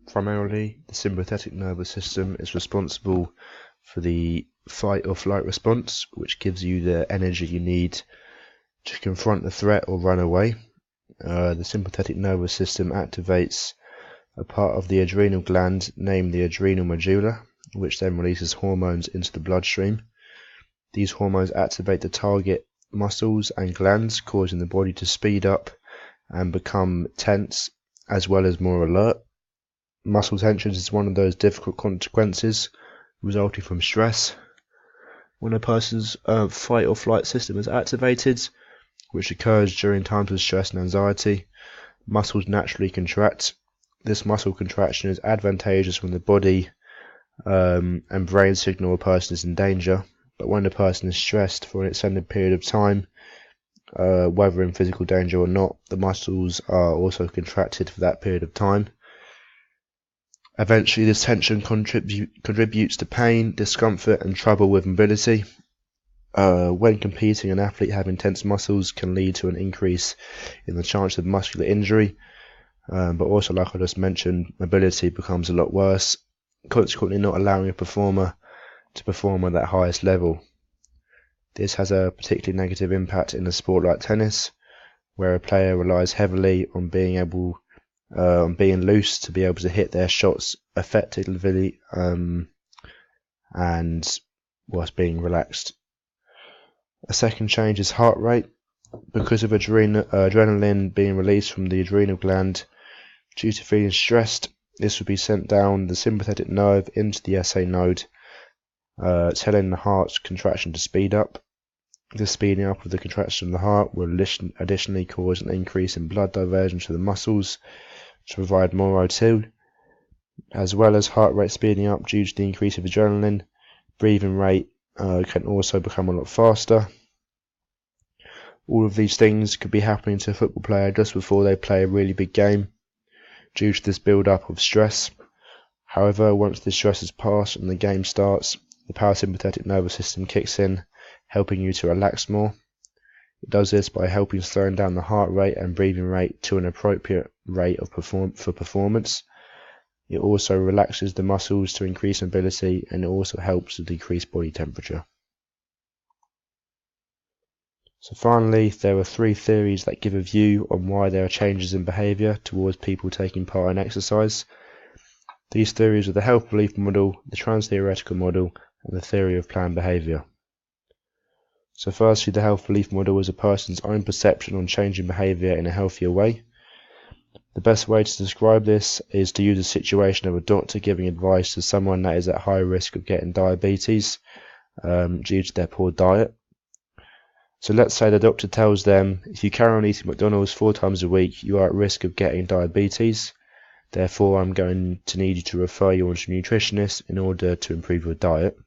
Primarily, the sympathetic nervous system is responsible for the fight or flight response, which gives you the energy you need to confront the threat or run away. The sympathetic nervous system activates a part of the adrenal gland named the adrenal medulla, which then releases hormones into the bloodstream. These hormones activate the target muscles and glands, causing the body to speed up and become tense, as well as more alert. Muscle tension is one of those difficult consequences resulting from stress. When a person's fight or flight system is activated, which occurs during times of stress and anxiety, muscles naturally contract. This muscle contraction is advantageous when the body and brain signal a person is in danger, but when the person is stressed for an extended period of time, whether in physical danger or not, the muscles are also contracted for that period of time. Eventually, this tension contributes to pain, discomfort, and trouble with mobility. When competing, an athlete having tense muscles can lead to an increase in the chance of muscular injury, but also, like I just mentioned, mobility becomes a lot worse, consequently not allowing a performer to perform at that highest level. This has a particularly negative impact in a sport like tennis, where a player relies heavily on being loose to be able to hit their shots effectively and whilst being relaxed. A second change is heart rate. Because of adrenaline being released from the adrenal gland due to feeling stressed, this will be sent down the sympathetic nerve into the SA node, telling the heart's contraction to speed up. The speeding up of the contraction of the heart will additionally cause an increase in blood diversion to the muscles to provide more O2. As well as heart rate speeding up due to the increase of adrenaline, breathing rate can also become a lot faster. All of these things could be happening to a football player just before they play a really big game due to this build-up of stress. However, once the stress is passed and the game starts, the parasympathetic nervous system kicks in, helping you to relax more. It does this by helping slowing down the heart rate and breathing rate to an appropriate rate for performance. It also relaxes the muscles to increase mobility, and it also helps to decrease body temperature. So finally, there are 3 theories that give a view on why there are changes in behaviour towards people taking part in exercise. These theories are the health belief model, the trans-theoretical model, and the theory of planned behaviour. So firstly, the health belief model is a person's own perception on changing behaviour in a healthier way. The best way to describe this is to use a situation of a doctor giving advice to someone that is at high risk of getting diabetes due to their poor diet. So let's say the doctor tells them, if you carry on eating McDonald's 4 times a week, you are at risk of getting diabetes. Therefore, I'm going to need you to refer you on to a nutritionist in order to improve your diet.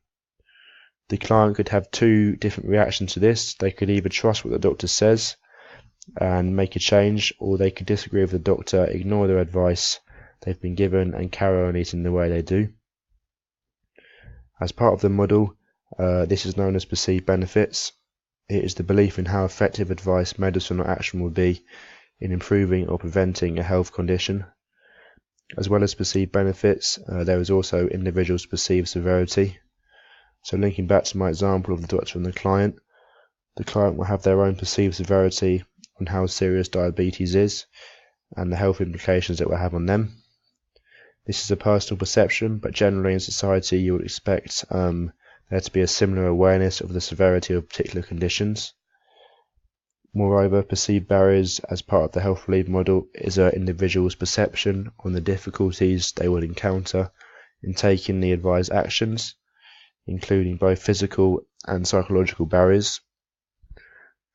The client could have 2 different reactions to this. They could either trust what the doctor says and make a change, or they could disagree with the doctor, ignore their advice they've been given, and carry on eating the way they do. As part of the model, this is known as perceived benefits. It is the belief in how effective advice, medicine, or action will be in improving or preventing a health condition. As well as perceived benefits, there is also individuals' perceived severity. So linking back to my example of the doctor and the client will have their own perceived severity on how serious diabetes is and the health implications it will have on them. This is a personal perception, but generally in society you would expect there to be a similar awareness of the severity of particular conditions. Moreover, perceived barriers as part of the health belief model is an individual's perception on the difficulties they would encounter in taking the advised actions, including both physical and psychological barriers.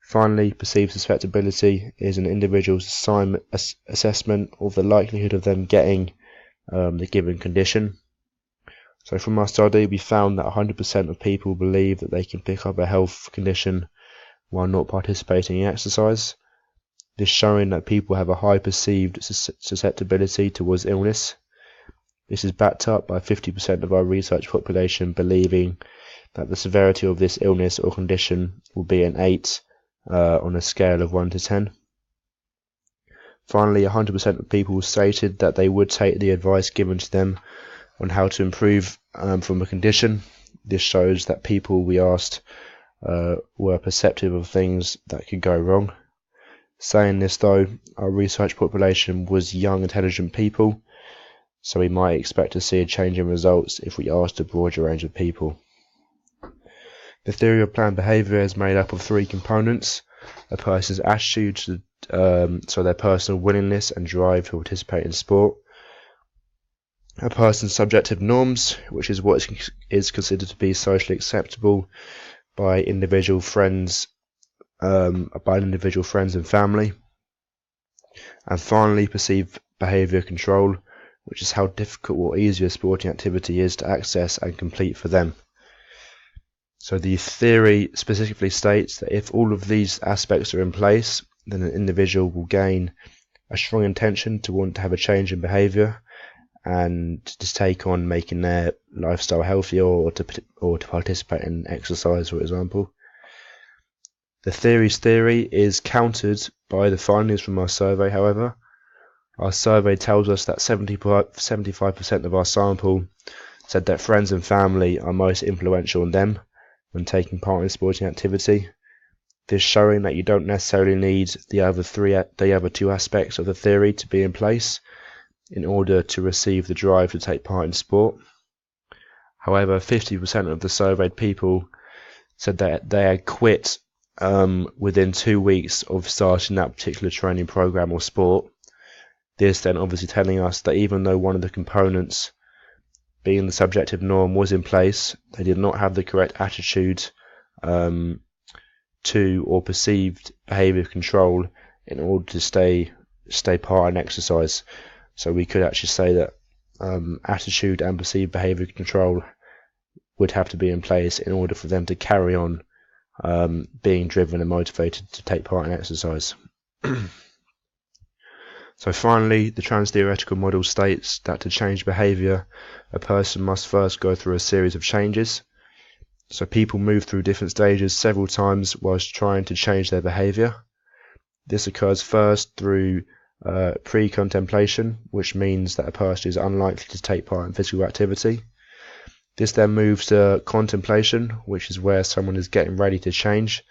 Finally, perceived susceptibility is an individual's assessment of the likelihood of them getting the given condition. So from our study, we found that 100% of people believe that they can pick up a health condition while not participating in exercise. This showing that people have a high perceived susceptibility towards illness. This is backed up by 50% of our research population believing that the severity of this illness or condition will be an 8 on a scale of 1 to 10. Finally, 100% of people stated that they would take the advice given to them on how to improve from a condition. This shows that people we asked were perceptive of things that could go wrong. Saying this though, our research population was young, intelligent people, so we might expect to see a change in results if we asked a broader range of people. The theory of planned behaviour is made up of three components: a person's attitude to so their personal willingness and drive to participate in sport; a person's subjective norms, which is what is considered to be socially acceptable by individual friends and family; and finally, perceived behaviour control, which is how difficult or easy a sporting activity is to access and complete for them. So the theory specifically states that if all of these aspects are in place, then an individual will gain a strong intention to want to have a change in behaviour and to take on making their lifestyle healthier, or to participate in exercise, for example. The theory's theory is countered by the findings from our survey, however. Our survey tells us that 75% of our sample said that friends and family are most influential on them when taking part in sporting activity. This showing that you don't necessarily need the other two aspects of the theory to be in place in order to receive the drive to take part in sport. However, 50% of the surveyed people said that they had quit within 2 weeks of starting that particular training program or sport. This then obviously telling us that even though one of the components, being the subjective norm, was in place, they did not have the correct attitude to or perceived behaviour control in order to stay part in exercise. So we could actually say that attitude and perceived behaviour control would have to be in place in order for them to carry on being driven and motivated to take part in exercise. So finally, the trans-theoretical model states that to change behaviour, a person must first go through a series of changes. So people move through different stages several times whilst trying to change their behaviour. This occurs first through pre-contemplation, which means that a person is unlikely to take part in physical activity. This then moves to contemplation, which is where someone is getting ready to change,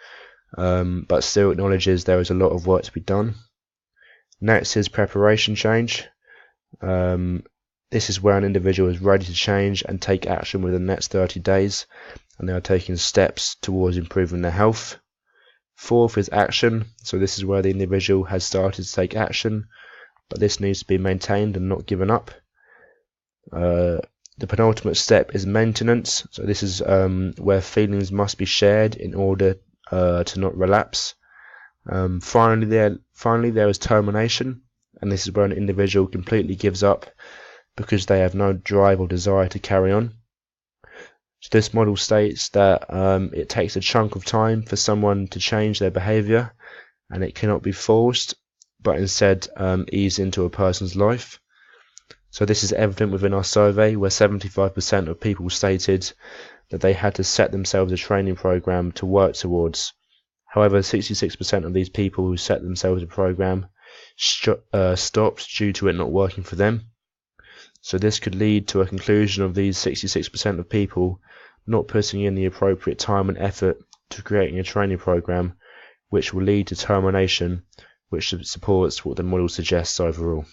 but still acknowledges there is a lot of work to be done. Next is preparation change. This is where an individual is ready to change and take action within the next 30 days, and they are taking steps towards improving their health. Fourth is action. So this is where the individual has started to take action, but this needs to be maintained and not given up. The penultimate step is maintenance. So this is where feelings must be shared in order to not relapse. Finally, there is termination, and this is where an individual completely gives up because they have no drive or desire to carry on. So this model states that it takes a chunk of time for someone to change their behaviour, and it cannot be forced, but instead ease into a person's life. So this is evident within our survey, where 75% of people stated that they had to set themselves a training program to work towards. However, 66% of these people who set themselves a program stopped due to it not working for them. So this could lead to a conclusion of these 66% of people not putting in the appropriate time and effort to creating a training program, which will lead to termination, which supports what the model suggests overall.